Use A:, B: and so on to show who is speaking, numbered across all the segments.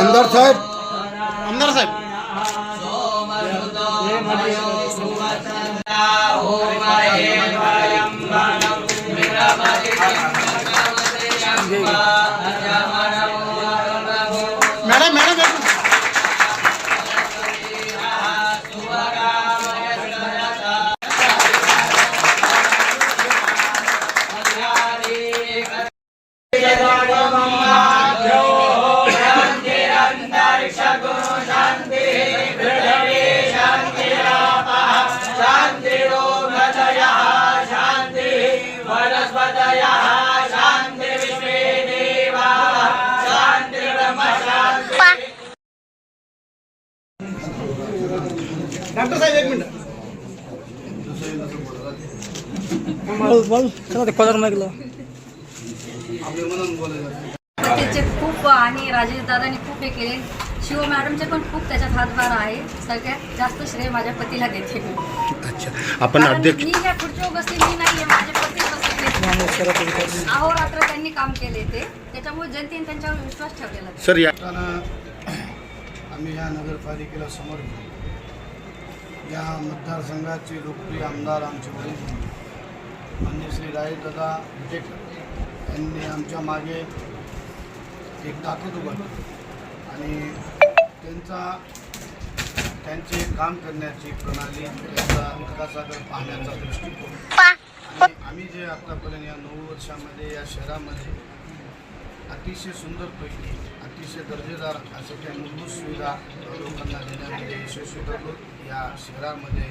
A: आमदार साहेब
B: आमदार साहेब madam madam doctor साहेब एक मिनिट
C: त्याचे खूप आणि राजेश दादांनी खूप हे केले. शिव मॅडमचे पण खूप त्याच्यात हातभार आहे. सगळ्यात जास्त श्रेय माझ्या पतीला देते मी.
A: अच्छा आपण
C: कारण
A: अध्यक्ष
C: मी या खुर्चीवर बसली मी नाही, माझे पती बसले. अहोरात्र त्यांनी काम केले ते, त्याच्यामुळे जनतेने त्यांच्यावर विश्वास ठेवलेला आहे.
A: सर या
D: आम्ही या नगरपालिकेला समोर घेऊ. या मतदारसंघाचे लोकप्रिय आमदार आमचे वडील माननीय श्री राजेशदादा विटेकर यांनी आमच्या मागे एक ताकद उभारली आणि त्यांचे काम करण्याची प्रणाली, त्यांचा विकासाकडे पाहण्याचा दृष्टिकोन आणि आम्ही जे आतापर्यंत या 9 वर्षामध्ये या शहरामध्ये अतिशय सुंदरपैकी अतिशय दर्जेदार अशा काही मूलभूत सुविधा लोकांना देण्यामध्ये यशस्वी ठरलो. या शहरामध्ये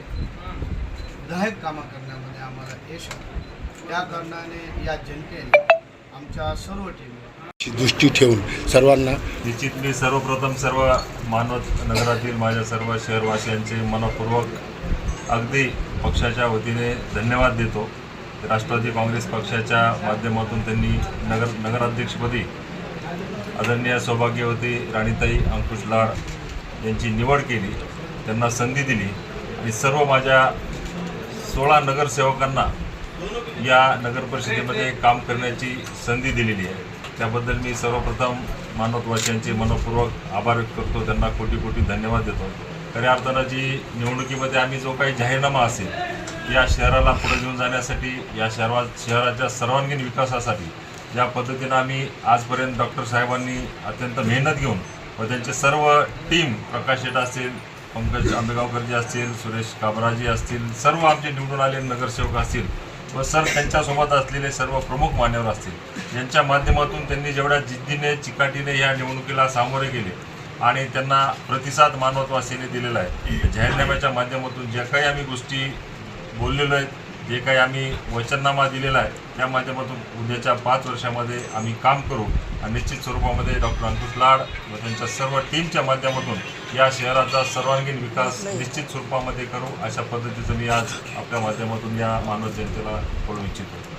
D: विधायक कामं करण्यामध्ये आम्हाला यश आलं. त्या कारणाने या जनतेने आमच्या सर्व टीमने
A: दृष्टी ठेवून सर्वांना
E: निश्चित मी सर्वप्रथम सर्व मानवत नगरातील माझ्या सर्व शहरवासियांचे मनपूर्वक अगदी पक्षाच्या वतीने धन्यवाद देतो. राष्ट्रवादी काँग्रेस पक्षाच्या माध्यमातून त्यांनी नगराध्यक्षपदी आदरणीय सौभाग्यवती राणीताई अंकुश लाड यांची निवड केली, त्यांना संधी दिली आणि सर्व माझ्या 16 नगरसेवकांना या नगरपरिषदेमध्ये काम करण्याची संधी दिलेली आहे. त्याबद्दल मी सर्वप्रथम मानवतवासियांचे मनपूर्वक आभार व्यक्त करतो, त्यांना कोटी कोटी धन्यवाद देतो. खऱ्या अर्थानं जी निवडणुकीमध्ये आम्ही जो काही जाहीरनामा असेल या शहराला पुढे घेऊन जाण्यासाठी, या शहराच्या सर्वांगीण विकासासाठी ज्या पद्धतीनं आम्ही आजपर्यंत डॉक्टर साहेबांनी अत्यंत मेहनत घेऊन व त्यांचे सर्व टीम, प्रकाश शेट असतील, पंकज आंबेगावकरजी असतील, सुरेश काबराजी असतील, सर्व आमचे निवडून आलेले नगरसेवक असतील व त्यांच्यासोबत असलेले सर्व प्रमुख मान्यवर असतील, यांच्या माध्यमातून त्यांनी जेवढ्या जिद्दीने चिकाटीने या निवडणुकीला सामोरे गेले आणि त्यांना प्रतिसाद मानवतवासीने दिलेला आहे. जाहीरनाम्याच्या माध्यमातून ज्या काही आम्ही गोष्टी बोललेलो आहेत, जे काही आम्ही वचननामा दिलेला आहे, त्या माध्यमातून उद्याच्या 5 वर्षामध्ये आम्ही काम करू आणि निश्चित स्वरूपामध्ये डॉक्टर अंकुश लाड व त्यांच्या सर्व टीमच्या माध्यमातून या शहराचा सर्वांगीण विकास निश्चित स्वरूपामध्ये करू, अशा पद्धतीचं मी आज आपल्या माध्यमातून या मानव जनतेला कळवू इच्छितो.